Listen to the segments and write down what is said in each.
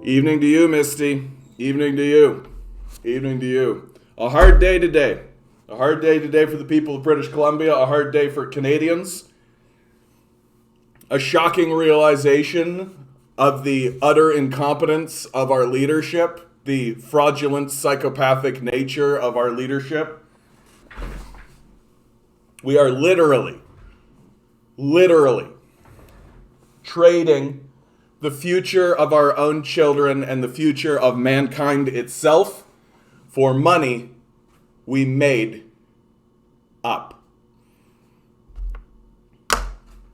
Evening to you, Misty. Evening to you. Evening to you. A hard day today. A hard day today for the people of British Columbia. A hard day for Canadians. A shocking realization of the utter incompetence of our leadership. The fraudulent, psychopathic nature of our leadership. We are literally trading the future of our own children and the future of mankind itself for money we made up.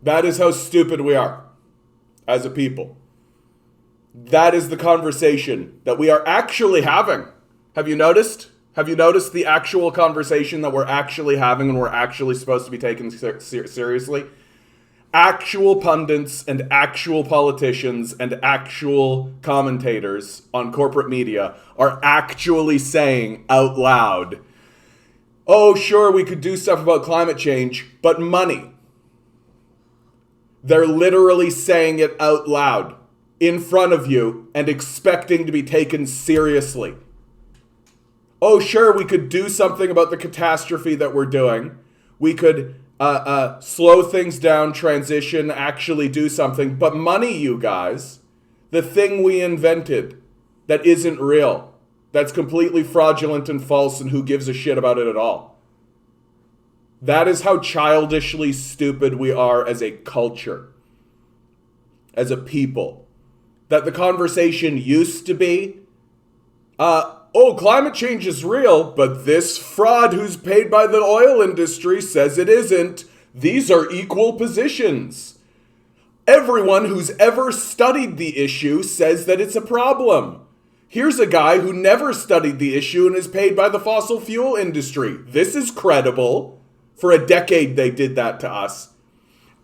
That is how stupid we are as a people. That is the conversation that we are actually having. Have you noticed? Have you noticed the actual conversation that we're actually having and we're actually supposed to be taken seriously? Actual pundits and actual politicians and actual commentators on corporate media are actually saying out loud, oh, sure, we could do stuff about climate change, but money. They're literally saying it out loud in front of you and expecting to be taken seriously. Oh, sure, we could do something about the catastrophe that we're doing. We could slow things down, transition, actually do something. But money, you guys, the thing we invented that isn't real, that's completely fraudulent and false, and who gives a shit about it at all. That is how childishly stupid we are as a culture, as a people. That the conversation used to be, oh, climate change is real, but this fraud who's paid by the oil industry says it isn't. These are equal positions. Everyone who's ever studied the issue says that it's a problem. Here's a guy who never studied the issue and is paid by the fossil fuel industry. This is credible. For a decade they did that to us.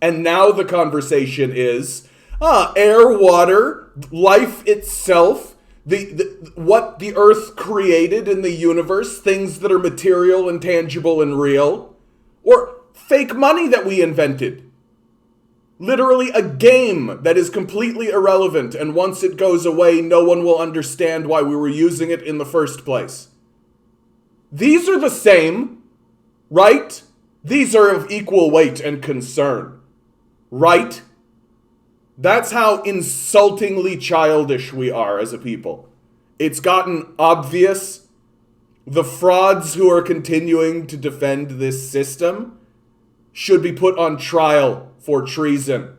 And now the conversation is, air, water, life itself, what the earth created in the universe, things that are material and tangible and real, or fake money that we invented. Literally a game that is completely irrelevant, and once it goes away, no one will understand why we were using it in the first place. These are the same, right? These are of equal weight and concern, right? That's how insultingly childish we are as a people. It's gotten obvious. The frauds who are continuing to defend this system should be put on trial for treason.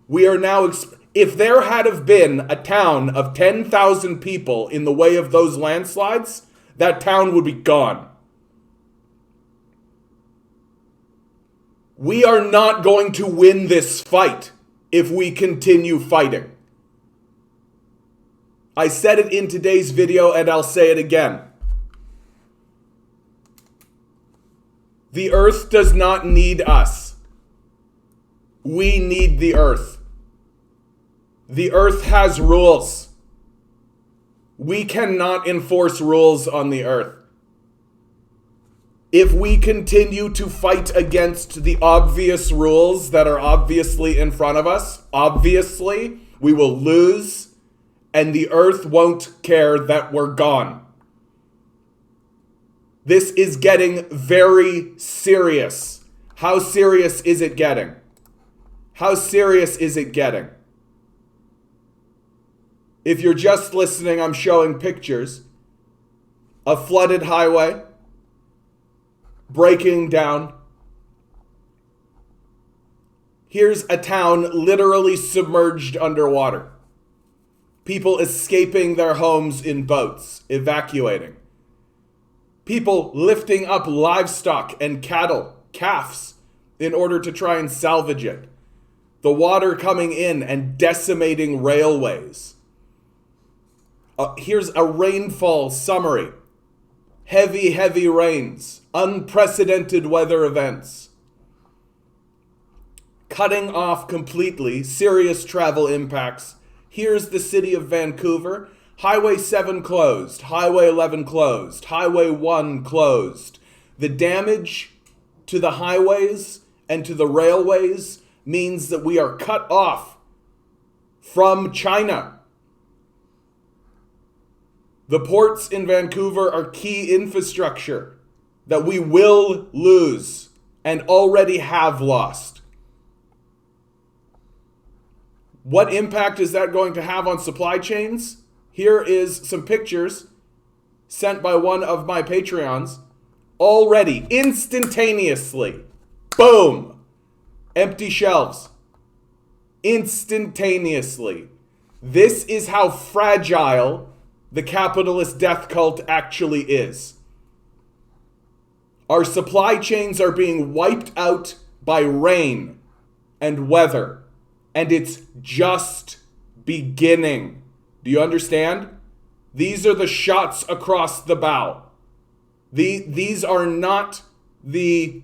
We are now, if there had have been a town of 10,000 people in the way of those landslides, that town would be gone. We are not going to win this fight if we continue fighting. I said it in today's video and I'll say it again. The earth does not need us. We need the earth. The earth has rules. We cannot enforce rules on the earth. If we continue to fight against the obvious rules that are obviously in front of us, obviously, we will lose, and the earth won't care that we're gone. This is getting very serious. How serious is it getting? How serious is it getting? If you're just listening, I'm showing pictures. A flooded highway. Breaking down. Here's a town literally submerged underwater. People escaping their homes in boats, evacuating. People lifting up livestock and cattle, calves, in order to try and salvage it. The water coming in and decimating railways. Here's a rainfall summary. Heavy rains. Unprecedented weather events. Cutting off completely, serious travel impacts. Here's the city of Vancouver. Highway 7 closed. Highway 11 closed. Highway 1 closed. The damage to the highways and to the railways means that we are cut off from China. The ports in Vancouver are key infrastructure that we will lose and already have lost. What impact is that going to have on supply chains? Here is some pictures sent by one of my Patreons. Already, instantaneously, boom, empty shelves. Instantaneously. This is how fragile the capitalist death cult actually is. Our supply chains are being wiped out by rain and weather, and it's just beginning. Do you understand? These are the shots across the bow. These are not the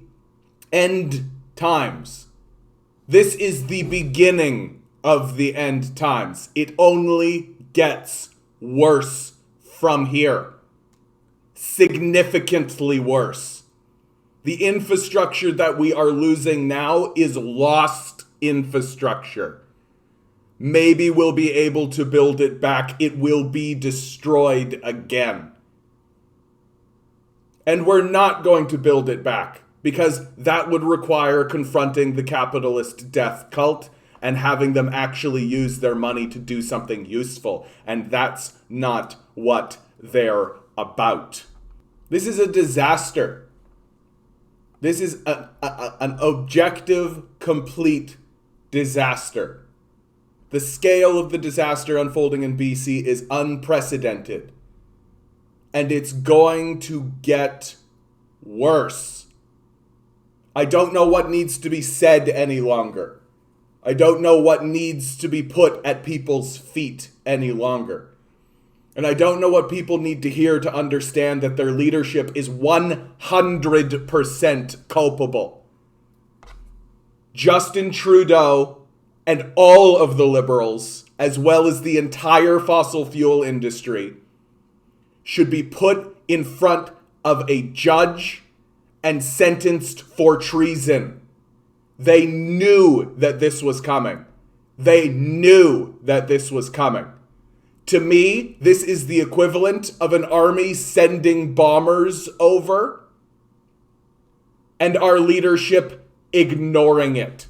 end times. This is the beginning of the end times. It only gets worse from here. Significantly worse. The infrastructure that we are losing now is lost infrastructure. Maybe we'll be able to build it back. It will be destroyed again. And we're not going to build it back, because that would require confronting the capitalist death cult and having them actually use their money to do something useful. And that's not what they're about. This is a disaster. This is an objective, complete disaster. The scale of the disaster unfolding in BC is unprecedented. And it's going to get worse. I don't know what needs to be said any longer. I don't know what needs to be put at people's feet any longer. And I don't know what people need to hear to understand that their leadership is 100% culpable. Justin Trudeau and all of the Liberals, as well as the entire fossil fuel industry, should be put in front of a judge and sentenced for treason. They knew that this was coming. They knew that this was coming. To me, this is the equivalent of an army sending bombers over and our leadership ignoring it.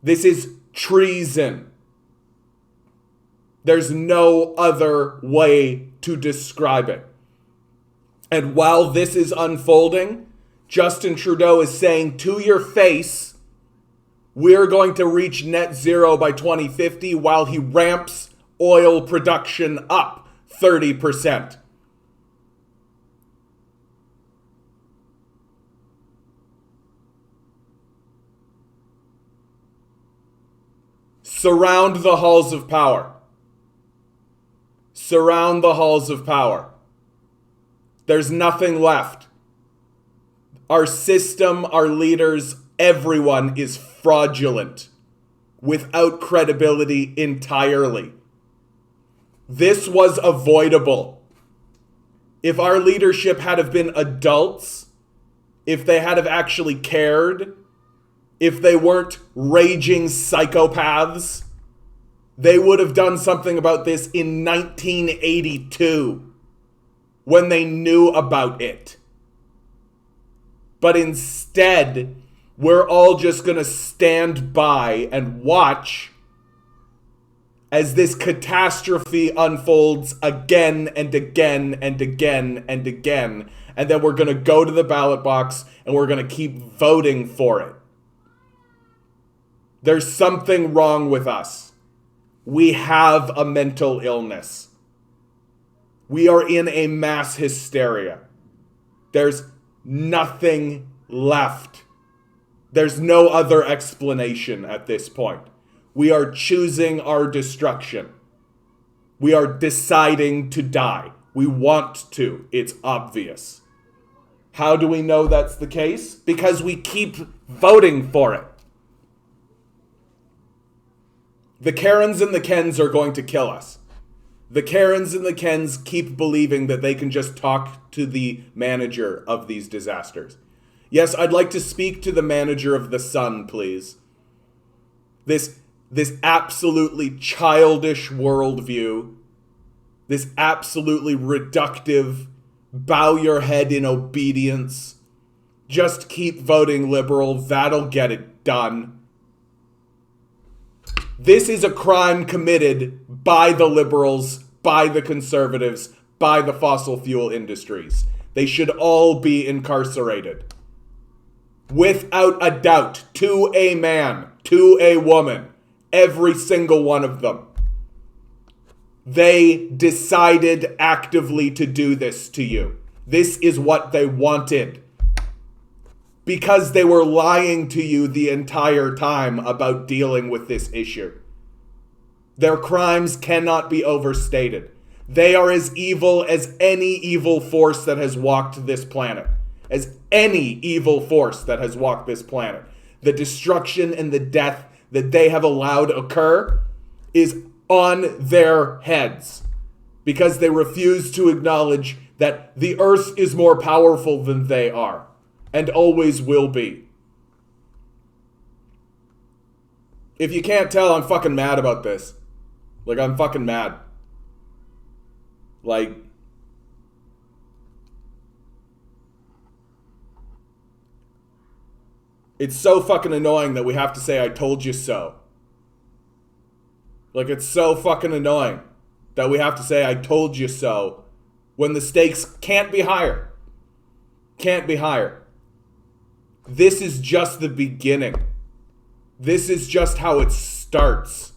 This is treason. There's no other way to describe it. And while this is unfolding, Justin Trudeau is saying to your face, we're going to reach net zero by 2050 while he ramps oil production up 30%. Surround the halls of power. Surround the halls of power. There's nothing left. Our system, our leaders, everyone is fraudulent, without credibility entirely. This was avoidable. If our leadership had have been adults, if they had have actually cared, if they weren't raging psychopaths, they would have done something about this in 1982 when they knew about it. But instead, we're all just going to stand by and watch as this catastrophe unfolds again and again and again and again. And then we're going to go to the ballot box and we're going to keep voting for it. There's something wrong with us. We have a mental illness. We are in a mass hysteria. There's nothing left. There's no other explanation at this point. We are choosing our destruction. We are deciding to die. We want to. It's obvious. How do we know that's the case? Because we keep voting for it. The Karens and the Kens are going to kill us. The Karens and the Kens keep believing that they can just talk to the manager of these disasters. Yes, I'd like to speak to the manager of the Sun, please. This absolutely childish worldview, This absolutely reductive, bow your head in obedience, just keep voting Liberal, that'll get it done. This is a crime committed by the Liberals, by the Conservatives, by the fossil fuel industries. They should all be incarcerated. Without a doubt, to a man, to a woman, every single one of them. They decided actively to do this to you. This is what they wanted. Because they were lying to you the entire time about dealing with this issue. Their crimes cannot be overstated. They are as evil as any evil force that has walked this planet. As any evil force that has walked this planet. The destruction and the death that they have allowed occur is on their heads. Because they refuse to acknowledge that the earth is more powerful than they are. And always will be. If you can't tell, I'm fucking mad about this. Like, I'm fucking mad. Like, it's so fucking annoying that we have to say, I told you so. Like, it's so fucking annoying that we have to say, I told you so, when the stakes can't be higher. Can't be higher. This is just the beginning. This is just how it starts.